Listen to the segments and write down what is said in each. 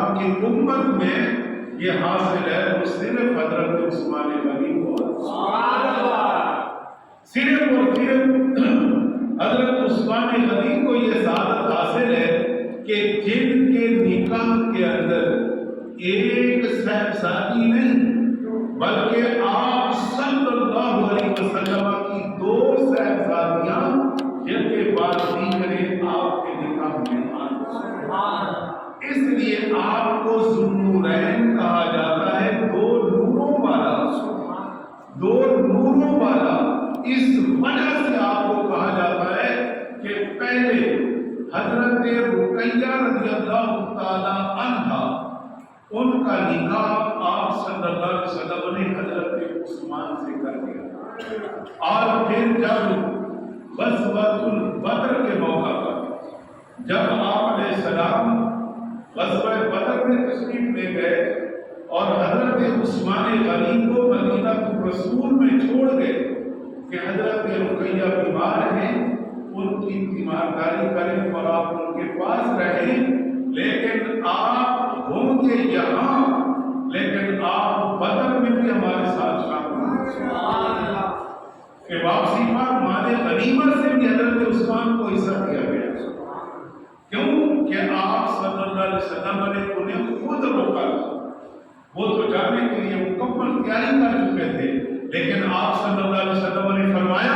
السلام کی امت میں یہ حاصل ہے وہ صرف حضرت عثمان غنی کو صرف اور صرف حضرت عثمان غنی کو یہ سعادت حاصل ہے کہ جن کے نکاح کے اندر ایک صاحبزادی نہیں بلکہ آپ صلی اللہ علیہ وسلم کی 2 صاحبزادیاں جن کے بعد دیگرے آپ کے نکاح میں اس لیے آپ کو ذوالنورین کہا جاتا ہے، 2 نوروں والا اس وجہ سے آپ کو کہا جاتا ہے کہ پہلے حضرت رقیہ رضی اللہ تعالی عنہا ان کا نکاح آپ صلی اللہ علیہ وسلم نے حضرت عثمان سے کر دیا، اور پھر جب غزوۃ البدر کے موقع پر جب آپ علیہ السلام غزوہ بدر میں تشریف لے گئے اور حضرت عثمان غنی کو مدینہ رسول میں چھوڑ گئے کہ حضرت رقیہ بیمار ہیں، ان کی تیمارداری کریں اور آپ ان کے پاس رہیں، لیکن آپ ہوں گے یہاں لیکن آپ بدر میں بھی ہمارے ساتھ شامل ہیں کہ واپسی پر مال غنیمت سے بھی حضرت عثمان کو حصہ دیا گیا، کیوں کہ آپ صلی اللہ علیہ وسلم نے انہیں خود روکا، وہ تو جانے کے لیے مکمل تیاری کر چکے تھے، لیکن آپ صلی اللہ علیہ وسلم نے فرمایا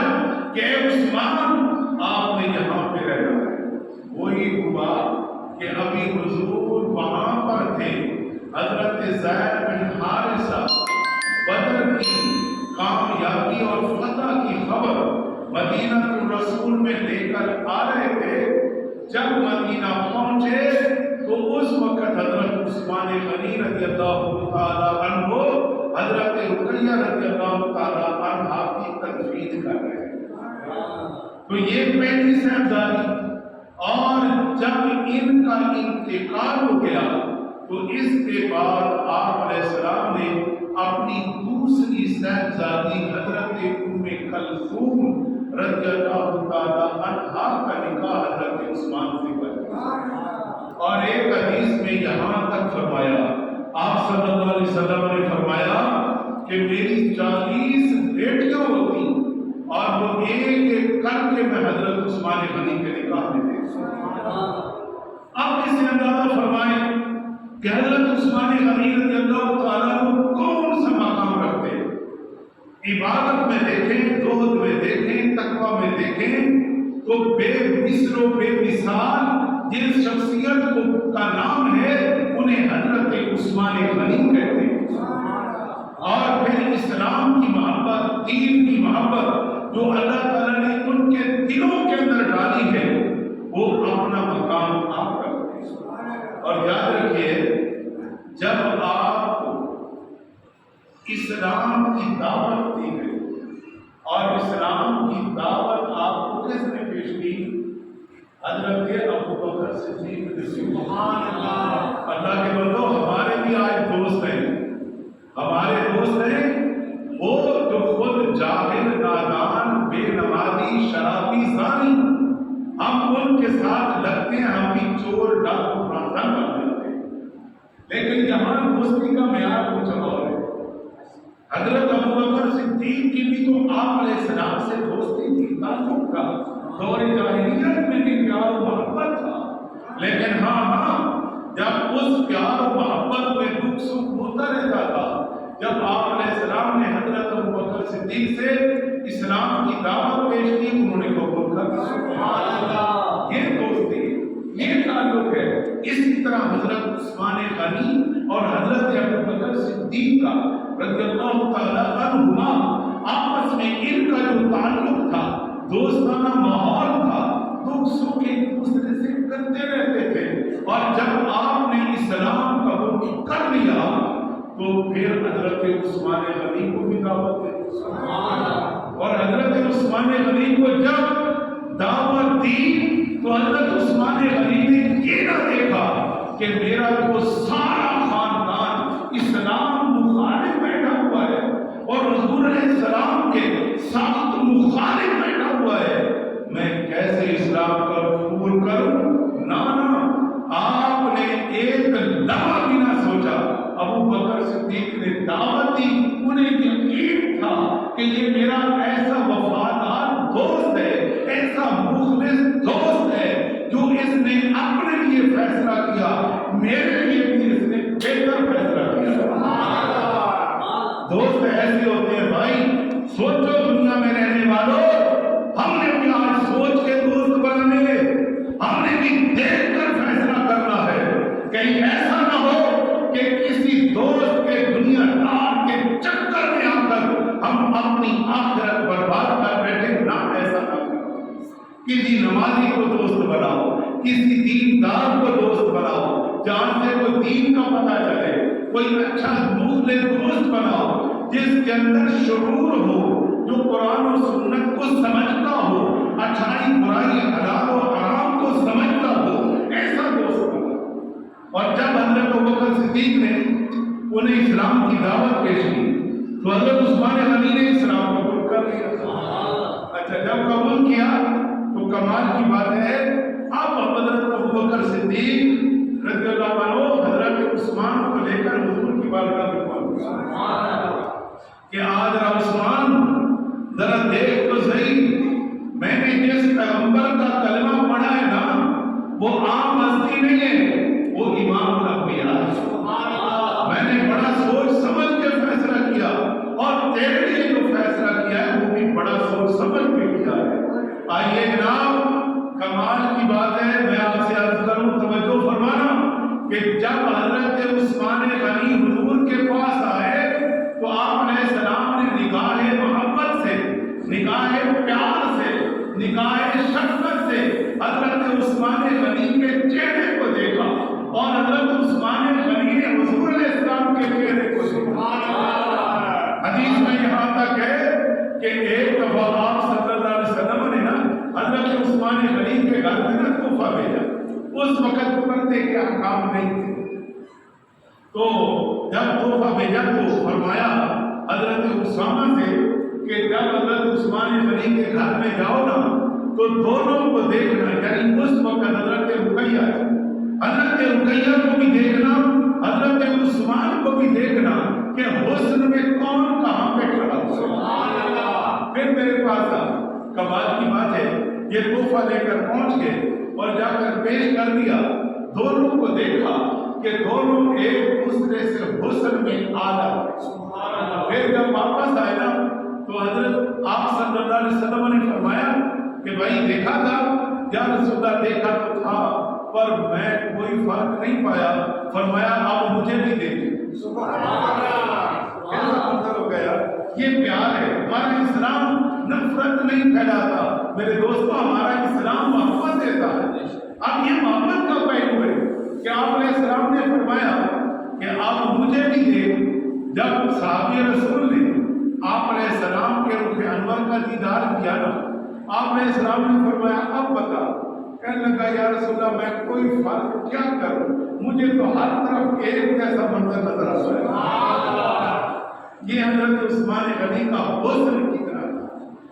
کہ اے عثمان آپ نے یہاں پہ رہنا ہے۔ وہی ہوا کہ ابھی حضور وہاں پر تھے، حضرت زید بن حارثہ بدر کی کامیابی اور فتح کی خبر مدینہ الرسول میں لے کر آ رہے تھے، جب مدینہ پہنچے تو اس وقت حضرت عثمان غنی رضی اللہ تعالی عنہ حضرت رقیہ رضی اللہ تعالی عنہا کی تدفین کر رہے ہیں، تو یہ پہلی صاحبزادی، اور جب ان کا انتقال ہو گیا تو اس کے بعد آپ علیہ السلام نے اپنی دوسری صاحبزادی حضرت ام کلثوم رضی اللہ تعالی عنہا کا نکاح حضرت عثمان سے کر دیا، اور ایک حدیث میں یہاں تک فرمایا، آپ صلی اللہ علیہ وسلم نے فرمایا کہ میری 40 بیٹیاں ہوتی اور وہ ایک ایک کر کے میں حضرت عثمان غنی کے نکاح میں دے۔ اب اس سے اندازہ فرمائیں کہ حضرت عثمان غنی رضی اللہ تعالیٰ کو کون سا مقام رکھتے، عبادت میں دیکھیں، زہد میں دیکھیں، تقوی میں دیکھیں تو بے مثل و بے مثال جس شخصیت کا نام ہے انہیں حضرت عثمان غنی کہتے ہیں، اور پھر اسلام کی محبت، دین کی محبت جو اللہ تعالیٰ نے ان کے دلوں کے اندر ڈالی ہے وہ اپنا مقام آپ رکھتے ہیں۔ اور یاد رکھیے جب آپ کو اسلام کی دعوت دی گئی اور اسلام کی دعوت آپ کو کس نے پیش کی؟ حضرت ابو بکر صدیق سبحان اللہ۔ اللہ کے بندو ہمارے بھی آج دوست ہیں، ہمارے دوست ہیں وہ جو خود جاہل، نادان، بے نمازی، شرابی، زانی، ہم ان کے ساتھ لگتے ہیں، ہم بھی چور، ڈاکو، برادر بن جاتے ہیں، لیکن یہاں دوستی کا معیار کچھ اور ہے۔ حضرت ابو بکر صدیق کی بھی تو آپ علیہ السلام سے دوستی تھی، تعلق کا دور جاہلیت میں بھی پیار و محبت تھا، لیکن ہاں جب اس پیار و محبت میں دکھ سکھ ہوتا رہتا تھا، جب آپ علیہ السلام نے حضرت ابو بکر صدیق سے اسلام کی دعوت پیش کی، انہوں نے قبول کر دیا۔ سبحان اللہ، یہ دوستی، یہ تعلق ہے۔ اسی طرح حضرت عثمان غنی اور حضرت ابو بکر صدیق کا رضی اللہ تعالی عنہما آپس میں ان کا جو تعلق تھا، دوستانہ ماحول تھا، دکھ سکھ ایک دوسرے سے کرتے رہتے تھے، اور جب آپ نے اسلام قبول کر لیا تو پھر حضرت عثمان غنی کو بھی دعوت دی، اور حضرت عثمان غنی کو جب دعوت دی تو حضرت عثمان غنی نے یہ نہ دیکھا کہ میرا تو سارا خاندان اسلام مخالف بیٹھا ہوا ہے اور حضور علیہ السلام کے سخت مخالف بیٹھا ہوا ہے، میں کیسے اسلام کا قبول کروں؟ نہ آپ نے ایک لمحہ یہ میرا ایسا وفادار دوست ہے، ایسا مخلص دوست ہے جو اس نے اپنے لیے فیصلہ کیا، میرے لیے بھی اس نے بہتر فیصلہ کیا۔ دوست ایسے ہوتے ہیں بھائی، سوچو دنیا میں رہنے والوں، ہم نے بھی آج سوچ کے دوست بنانے، ہم نے بھی دیکھ کر فیصلہ کرنا ہے، کہیں ایسا نہ ہو کہ کسی دوست کے دنیا دار کے چکر میں آ کر ہم اپنی آخرت برباد کر بیٹھے، نہ ایسا نہ کرو۔ کسی نمازی کو دوست بناؤ، کسی دیندار کو دوست بناؤ، جان سے کوئی دین کا پتہ چلے، کوئی اچھا مخلص دوست بناؤ جس کے اندر شعور ہو، جو قرآن و سنت کو سمجھتا ہو، اچھائی برائی حلال و حرام کو سمجھتا ہو، ایسا دوست بناؤ۔ اور جب حضرت ابوبکر صدیق نے انہیں اسلام کی دعوت پیش کی تو حضرت عثمان غنی نے اسلام قبول کر لیا۔ اچھا، جب قبول کیا تو کمال کی بات ہے، اب حضرت ابوبکر صدیق رضی اللہ عنہ حضرت عثمان کو لے کر حضور کی بارگاہ میں پہنچے کہ آج عثمان ذرا دیکھ تو صحیح، میں نے جس پیغمبر کا کلمہ پڑھا ہے نا، وہ عام ہستی نہیں ہے، وہ امام الانبیاء ہے۔ میں نے بڑا سوچ سمجھ کے فیصلہ کیا، اور تیرے لیے جو فیصلہ کیا ہے وہ بھی بڑا سوچ سمجھ کے کیا ہے۔ آئیے جناب، کمال کی بات ہے، میں آپ سے عرض کروں، توجہ فرمانا کہ جب حضرت عثمان غنی حضور کے پاس آئے تو آپ علیہ السلام نے نگاہ محبت سے، نگاہ پیار سے، نگاہ شفقت سے حضرت عثمان غنی کے چہرے کو دیکھا، اور حضرت عثمان غنی نے حضور علیہ السلام کے چہرے کو دیکھا۔ حدیث میں یہاں تک ہے کہ ایک دفعہ آپ صلی اللہ علیہ وسلم نے نا حضرت عثمان غنی کے گھر میں نا تحفہ بھیجا، اس وقت پردے کے احکام نہیں تھے، تو جب تحفہ بھیجا تو فرمایا حضرت اسامہ سے کہ جب حضرت عثمان غنی کے گھر میں جاؤ نا تو دونوں کو دیکھنا، یعنی اس وقت حضرت رقیہ کو بھی دیکھنا، حضرت عثمان کو بھی دیکھنا کہ حسن میں کون کہاں پہ کھڑا ہوا۔ پھر میرے پاس کمال کی بات ہے، یہ تحفہ لے کر پہنچ گئے اور جا کر پیش کر دیا، دونوں کو دیکھا کہ دونوں ایک دوسرے سے حسن میں اعلیٰ۔ پھر جب واپس آئے نا تو حضرت آپ صلی اللہ علیہ وسلم نے فرمایا کہ بھائی دیکھا تھا؟ یا رسول اللہ دیکھا تو تھا پر میں کوئی فرق نہیں پایا۔ فرمایا آپ مجھے بھی دیکھیں۔ سبحان اللہ، کیسا منظر ہو گیا۔ یہ پیار ہے، ہمارا اسلام نفرت نہیں پھیلاتا میرے دوستوں، ہمارا اسلام محبت دیتا ہے۔ اب یہ محبت کا پہلو ہے کہ آپ علیہ السلام نے فرمایا کہ آپ مجھے بھی دیکھ۔ جب صحابی رسول نے آپ علیہ السلام کے رخ انور کا دیدار کیا نا، آپ علیہ السلام نے فرمایا اب بتا، کہنے لگا یا رسول اللہ میں کوئی فرق کیا کروں، مجھے تو ہر طرف ایک جیسا منظر نظر آتا ہے۔ یہ حضرت عثمان غنی کا حسن کتنا تھا،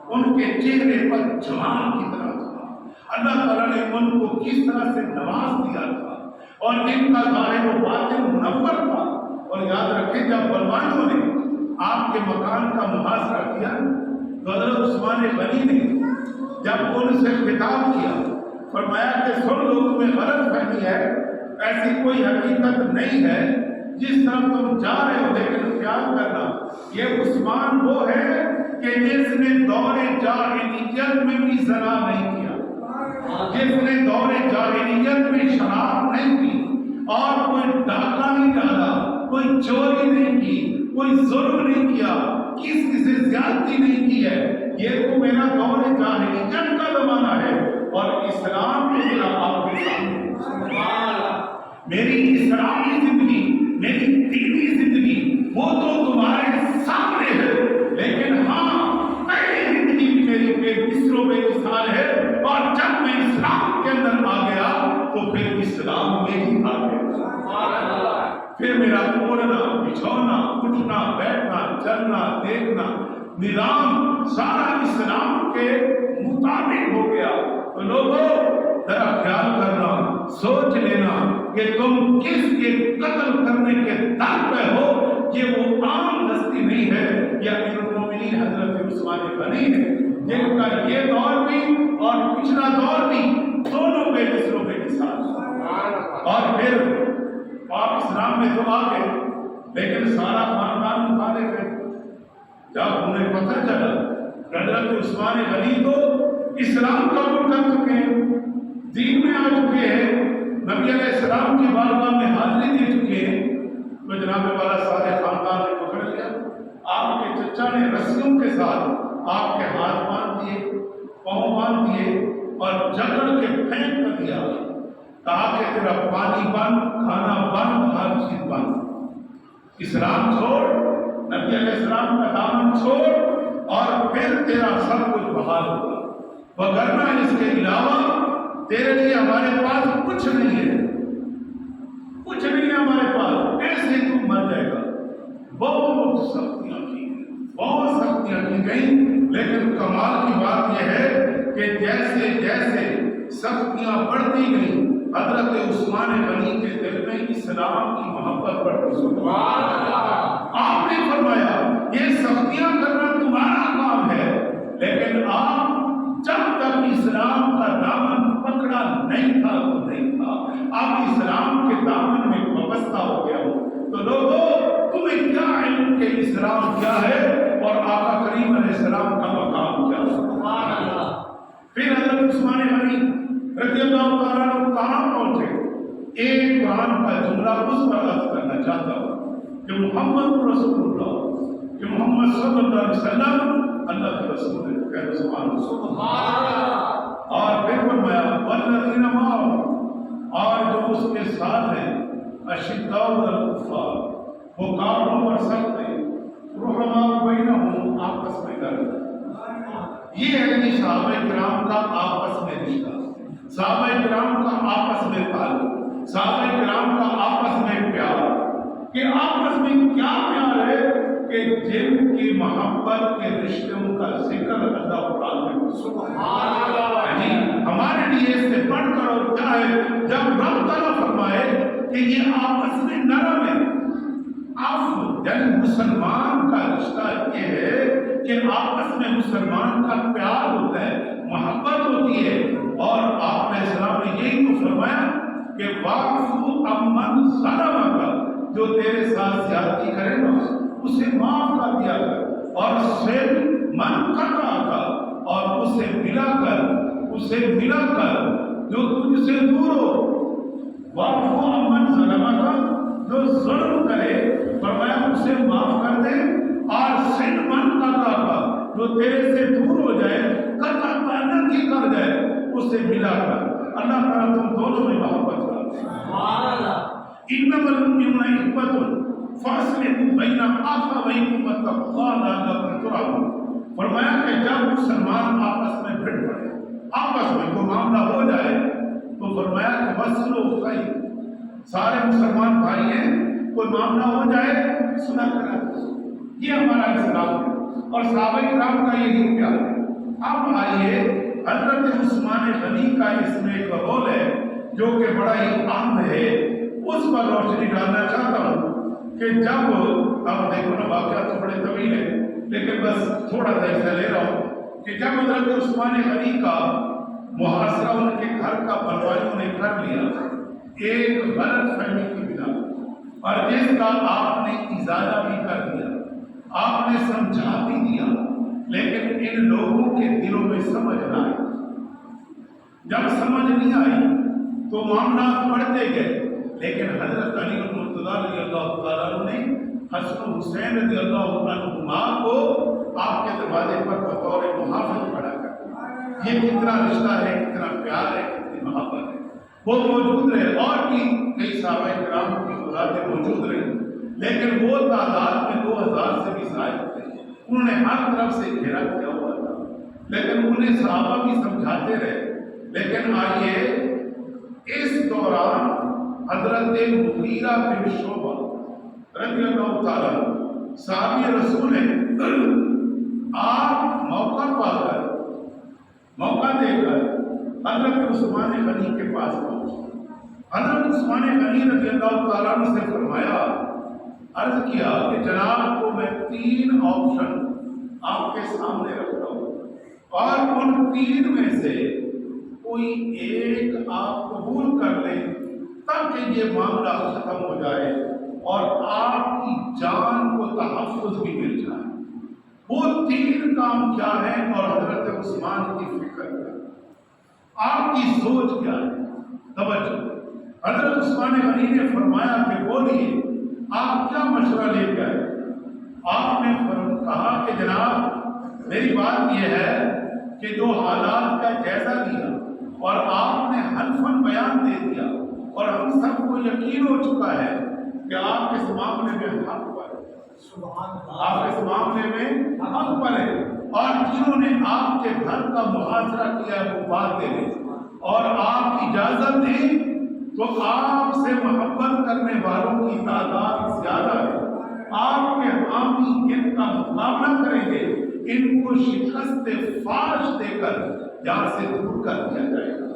ان کے چہرے پر جمال کتنا تھا، اللہ تعالیٰ نے ان کو کس طرح سے نواز دیا تھا، اور ان کا ظاہر و باطن منور تھا۔ اور یاد رکھیں جب بلوانوں نے آپ کے مکان کا محاصرہ کیا تو حضرت عثمان غنی نے جب ان سے خطاب کیا فرمایا کہ سن لو تمہیں غلط فہمی ہے، ایسی کوئی حقیقت نہیں ہے جس طرح تم جا رہے ہو، لیکن خیال کرنا یہ عثمان وہ ہے کہ جس نے دور جاہلیت میں بھی زنا نہیں کیا، جس نے دور جاہلیت میں شراب نہیں پی، اور کوئی ڈاکہ نہیں ڈالا، کوئی چوری نہیں کی، کوئی ظلم نہیں کیا، کسی سے زیادتی نہیں کی ہے۔ یہ تو میرا دور جاہلیت کا زمانہ ہے، اور اسلام کو میرا آپ کے سامنے، میری اسلامی زندگی، میری دینی زندگی وہ تو تمہارے سامنے ہے، لیکن ہاں پہلی زندگی بھی میری بے مثل بے مثال ہے، اور جب میں اسلام کے اندر آ گیا تو پھر اسلام میں ہی آ گیا۔ پھر میرا اوڑھنا بچھونا اٹھنا بیٹھنا چلنا دیکھنا نظام سارا اسلام کے مطابق ہو گیا۔ تو لوگوں ذرا خیال کرنا، سوچ لینا کہ تم کس کے قتل کرنے کے در پہ ہو، یہ وہ عام ہستی نہیں ہے، یا المومنین حضرت غنی ہے جن کا یہ دور بھی اور پچھلا دور بھی دونوں بے مثلوں کے ساتھ، اور پھر آپ اسلام میں تو آ گئے لیکن سارا خاندان مخالف ہے۔ جب انہیں پتہ چلا حضرت عثمان غنی تو اسلام قبول کر چکے ہیں، دین میں آ چکے ہیں، نبی علیہ السلام کی بارگاہ میں حاضری دے چکے ہیں، تو جناب والا سارے خاندان نے پکڑ لیا۔ آپ کے چچا نے رسیوں کے ساتھ آپ کے ہاتھ باندھ دیے، پاؤں باندھ دیے اور جکڑ کے پھینک کر دیا، کہا کہ تیرا پانی بند، کھانا بند، ہر چیز بند، اسلام چھوڑ، نبی علیہ السلام کا دامن چھوڑ اور پھر تیرا سب کچھ بحال ہوگا، وگرنہ اس کے علاوہ تیرے لیے ہمارے پاس کچھ نہیں ہے، کچھ نہیں ہے ہمارے پاس، ایسے ہی تو مر جائے گا۔ بہت سختیاں کی گئی، بہت سختیاں کی گئی، لیکن کمال کی بات یہ ہے کہ جیسے جیسے سختیاں بڑھتی گئیں حضرت عثمان غنی کے دل میں اسلام کی محبت بڑھتی۔ سبحان اللہ۔ آپ نے فرمایا یہ سختیاں کرنا تمہارا کام ہے، لیکن آپ جب تک اسلام کا دامن پکڑا نہیں تھا تو نہیں تھا، آپ اسلام کے دامن میں وابستہ ہو گیا ہو تو لوگوں تمہیں کیا علم کہ اسلام کیا ہے اور آقا کریم علیہ السلام کا مقام کیا ہے۔ سبحان اللہ۔ پھر حضرت عثمان غنی رضی اللہ تعالیٰ عنہ کہاں پہنچے؟ ایک قرآن کا جملہ اس پر عرض کرنا چاہتا ہوں کہ محمد رسول اللہ، کہ محمد صلی اللہ علیہ وسلم اللہ کے رسول ہے، کہ سبحان اللہ۔ اور پھر فرمایا والذین معہ، اور جو اس کے ساتھ ہیں، اشداء علی الکفار، وہ کافروں پر سخت ہیں، رحماء بینہم، آپس میں گرد۔ یہ ہے کہ صحابہ کرام کا آپس میں رشتہ، صحابہ کرام کا آپس میں تعلق، صحابہ کرام کا آپس میں پیار، کہ آپس میں کیا پیار ہے کہ جن کی محبت کے رشتوں کا ذکر اللہ قرآن میں۔ سبحان اللہ۔ ہمارے لیے اس سے بڑھ کر اور کیا ہے جب رب تعالیٰ فرمائے کہ یہ آپس میں نرم ہے، آپ یعنی مسلمان کا رشتہ یہ ہے کہ آپس میں مسلمان کا پیار ہوتا ہے، محبت ہوتی ہے، اور آپ علیہ السلام نے یہی تو فرمایا کہ واعفو عمن ظلمک، جو تیرے ساتھ زیادتی کرے نا اسے معاف کر دیا کر، اور صل من قطعک، اور اسے ملا کر جو تجھ سے دور ہو، واعفو عمن ظلمک، جو ظلم کرے فرمایا اسے معاف کر دے، اور صل من قطعک، جو تیرے سے دور ہو جائے، قطع تعلق کی کر جائے، اسے ملا کر۔ اللہ تعالیٰ تم دونوں میں محبت کرتے ہیں۔ سبحان اللہ۔ انما المؤمنون اخوة فاصلحوا بین اخویکم واتقوا اللہ لعلکم ترحمون۔ فرمایا کہ جب مسلمان آپس میں بھڑ پڑے، آپس میں کوئی معاملہ ہو جائے تو فرمایا کہ وصلوا خیر، سارے مسلمان بھائی ہیں، کوئی معاملہ ہو جائے سنا کرا، یہ ہمارا اسلام ہے اور صحابہ کرام کا یہی پیار ہے۔ اب آئیے حضرت عثمان غنی کا اس میں ایک رول ہے جو کہ بڑا ہی اہم ہے، اس پر روشنی ڈالنا چاہتا ہوں کہ جب اب دیکھو نا واقعہ تو بڑے طویل ہے لیکن بس تھوڑا سا حصہ لے رہا ہوں کہ جب حضرت عثمان غنی کا محاصرہ ان کے گھر کا بلوائیوں نے کر لیا ایک غلط فہمی کی بنا، اور جس کا آپ نے ازالہ بھی کر دیا، آپ نے سمجھا بھی دیا، لیکن ان لوگوں کے دلوں میں سمجھ نہ آئی۔ جب سمجھ نہیں آئی تو معاملات بڑھتے گئے، لیکن حضرت علی المرتضیٰ رضی اللہ تعالیٰ عنہ نے حسن حسین رضی اللہ عنہما کو آپ کے دروازے پر بطور محافظ کھڑا کر، یہ کتنا رشتہ ہے، کتنا پیار ہے، کتنی محبت ہے، وہ موجود رہے، اور بھی کئی صحابہ کرام کی اولادیں موجود رہی، لیکن وہ تعداد میں 2000 سے بھی زائد تھے، انہوں نے ہر طرف سے گھیرا کیا ہوا تھا، لیکن انہیں صحابہ بھی سمجھاتے رہے۔ لیکن آئیے اس دوران حضرت مغیرہ بن شعبہ رضی اللہ تعالیٰ صحابی رسول ہیں، آپ موقع پا کر، موقع دے کر حضرت عثمان غنی کے پاس پہنچے۔ حضرت عثمان غنی رضی اللہ تعالیٰ عنہ سے فرمایا، عرض کیا کہ جناب کو میں 3 آپشن آپ کے سامنے رکھتا ہوں، اور ان تین میں سے کوئی ایک آپ قبول کر لیں تاکہ یہ معاملہ ختم ہو جائے اور آپ کی جان کو تحفظ بھی مل جائے۔ وہ تین کام کیا ہے اور حضرت عثمان کی فکر کیا ہے، آپ کی سوچ کیا ہے؟ توجہ، حضرت عثمان غنی نے فرمایا کہ بولیے آپ کیا مشورہ لے کے آئے؟ آپ نے کہا کہ جناب میری بات یہ ہے کہ جو حالات کا جائزہ لیا اور آپ نے حلفاً بیان دے دیا اور ہم سب کو یقین ہو چکا ہے کہ آپ اس معاملے میں حق پر ہے، آپ اس معاملے میں حق پر ہے، اور جنہوں نے آپ کے گھر کا محاصرہ کیا وہ بات دے دیں اور آپ اجازت دیں تو آپ سے محبت کرنے والوں کی تعداد زیادہ ہے، آپ کے حامی ان کا مقابلہ کریں گے، ان کو شکست فاش دے کر یہاں سے دور کر دیا جائے گا،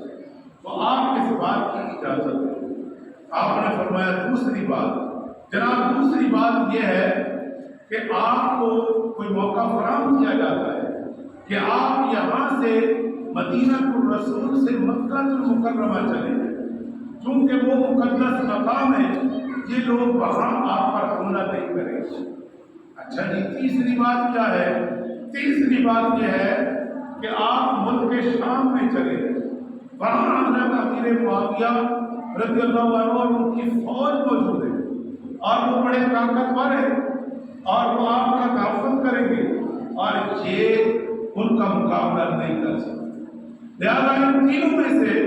تو آپ اس بات کی اجازت دیں۔ آپ نے فرمایا دوسری بات، جناب دوسری بات یہ ہے کہ آپ کو کوئی موقع فراہم کیا جاتا ہے کہ آپ یہاں سے مدینہ الرسول سے مکہ المکرمہ چلے جائیں، چونکہ وہ مقدس مقام ہے، یہ لوگ وہاں آپ پر حملہ نہیں کریں گے۔ اچھا جی، تیسری بات کیا ہے؟ تیسری بات یہ ہے کہ آپ ملک شام میں چلے گئے، وہاں حضرت امیر معاویہ رضی اللہ عنہ اور ان کی فوج موجود ہے اور وہ بڑے طاقتور ہیں اور وہ آپ کا تحفظ کریں گے اور یہ ان کا مقابلہ نہیں کر سکتے، لہذا ان تینوں میں سے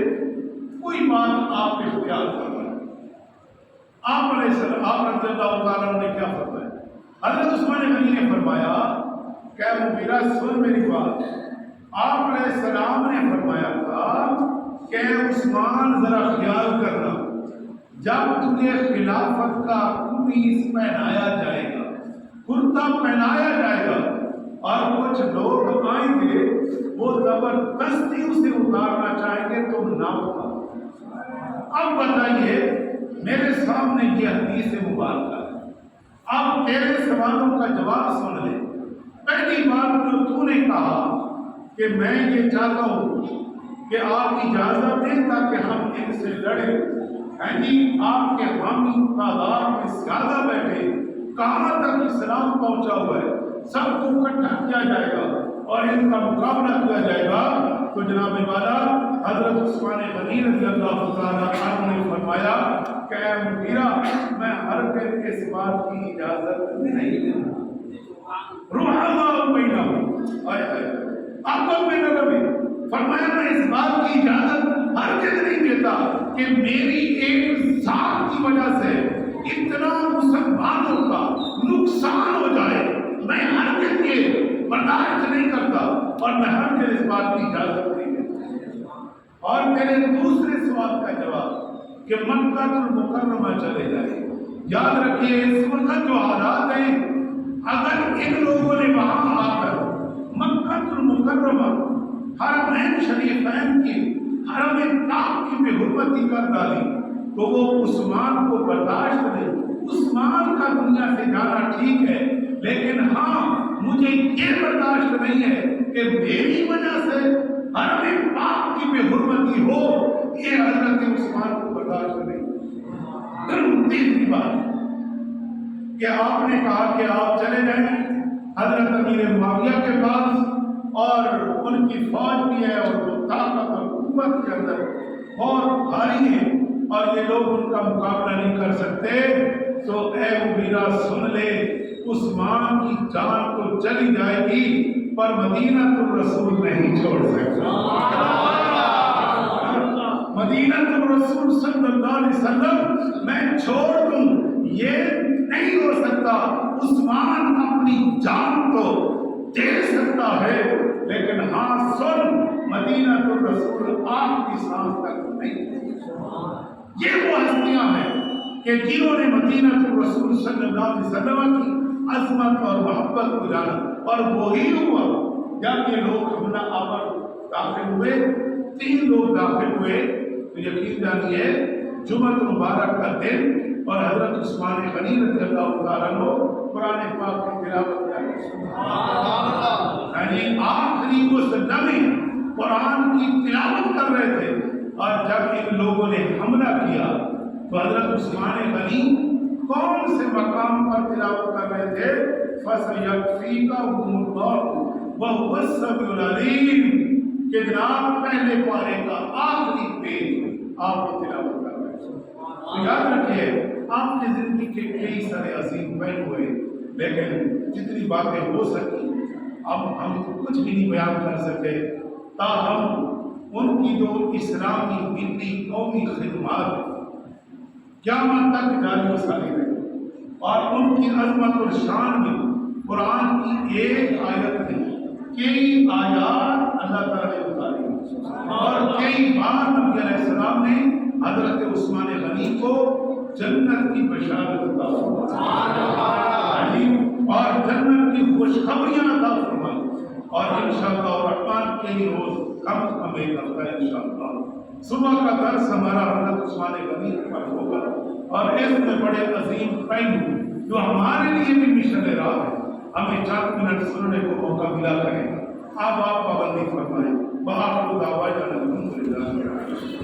کوئی بات آپ اختیار کر رہے ہیں۔ آپ علیہ السلام، آپ رضی اللہ تعالیٰ نے کیا فرمایا؟ حضرت عثمان غنی نے فرمایا کہ مغیرہ سن میری بات، آپ علیہ السلام نے فرمایا تھا کہ عثمان ذرا خیال کرنا، جب تجھے خلافت کا قمیص پہنایا جائے گا، کرتا پہنایا جائے گا اور کچھ لوگ آئیں گے وہ زبردستی اسے اتارنا چاہیں گے، تم نہ اتارو۔ اب بتائیے، میرے سامنے یہ حدیث مبارکہ ہے، اب تیرے سوالوں کا جواب سن لے۔ پہلی بات جو تو نے کہا کہ میں یہ چاہتا ہوں کہ آپ اجازت دیں تاکہ ہم ان سے لڑیں، یعنی آپ کے حامی تعداد میں زیادہ بیٹھے، کہاں تک اسلام پہنچا ہوا ہے، سب کو اکٹھا کیا جائے گا اور ان کا مقابلہ کیا جائے گا، تو جناب والا حضرت عثمان غنی رضی اللہ تعالیٰ عنہ نے فرمایا کہ اے مغیرہ، میں ہرگز اس بات کی اجازت نہیں دوں گا۔ روحانہ بینہم، آپس میں نہ رہے، فرمایا میں اس بات کی اجازت ہرگز نہیں دیتا کہ میری ایک ذات کی وجہ سے اتنا مسلمانوں کا نقصان ہو جائے، میں ہرگز یہ برداشت نہیں کرتا اور میں ہرگز اس بات کی اجازت نہیں دیتا۔ اور میرے دوسرے سوال کا جواب کہ مکہ المکرمہ چلے جائے، یاد رکھیے اس وقت جو حالات ہیں، اگر ان لوگوں نے وہاں آ کر مکہ المکرمہ حرمین شریفین کی حرم پاک کی بے حرمتی کر ڈالی تو وہ عثمان کو برداشت نہیں۔ عثمان کا دنیا سے جانا ٹھیک ہے، لیکن ہاں مجھے یہ برداشت نہیں ہے کہ میری وجہ سے حرم پاک کی بے حرمتی ہو، یہ حضرت عثمان کو برداشت نہیں۔ تیسری بات کہ آپ نے کہا کہ آپ چلے جائیں حضرت امیر معاویہ کے پاس، اور ان کی فوج بھی ہے اور وہ طاقت اور قوت کے اندر بہت بھاری ہیں اور یہ لوگ ان کا مقابلہ نہیں کر سکتے، تو اے مغیرہ سن لے، عثمان کی جان تو چلی جائے گی پر مدینہ الرسول نہیں چھوڑ سکتا۔ مدینہ الرسول صلی اللہ علیہ وسلم میں چھوڑ دوں یہ نہیں ہو سکتا۔ عثمان اپنی جان تو دے سکتا ہے، لیکن ہاں سن، مدینہ الرسول آپ کی سانس تک نہیں۔ یہ وہ ہستیاں ہیں کہ جنہوں نے مدینہ الرسول صلی اللہ علیہ وسلم کی عظمت اور محبت کو جانا، اور وہی ہوا جب یہ لوگ حملہ آور داخل ہوئے، تین لوگ داخل ہوئے، تو یقین جانیے جمعہ مبارک کا دن اور حضرت عثمان غنی رضی اللہ تعالیٰ عنہ قرآن پاک کی تلاوت کرتے ہیں، یعنی آخری اس لمحے قرآن کی تلاوت کر رہے تھے، اور جب ان لوگوں نے حملہ کیا تو حضرت عثمان غنی کون سے مقام پر تلاوت کر رہے تھے؟ فَسَيَكْفِيكَهُمُ اللَّهُ وَهُوَ السَّمِيعُ الْعَلِيمُ کہ جناب پہلے پارے کا آخری پیج آپ کو تلاوت کر رہے ہیں۔ تو یاد رکھیے آپ کی زندگی کے کئی سارے عظیم پہل ہوئے، لیکن جتنی باتیں ہو سکی اب ہم کچھ بھی نہیں بیان کر سکے، تاہم ان کی جو اسلامی دینی قومی خدمات قیامت تک جاری و ساری رہے، اور ان کی عظمت اور شان میں قرآن کی ایک آیت نہیں کئی آیات اللہ تعالیٰ نے اتاری، اور کئی بار نبی علیہ السلام نے حضرت عثمان غنی کو جنت کی بشارت عطا فرمائی اور جنت کی خوشخبریاں عطا فرمائی، اور انشاءاللہ الرحمن کئی روز کم ہمیں کرتا ہے انشاءاللہ۔ صبح کا درس ہمارا حضرت عثمان غنی پر ہوگا، اور اس میں بڑے عظیم پہلو جو ہمارے لیے بھی مشن راہ ہے، ہمیں چند منٹ سننے کو موقع ملا کریں، آپ پابندی فرمائیں۔ وآخر دعوانا الحمدللہ۔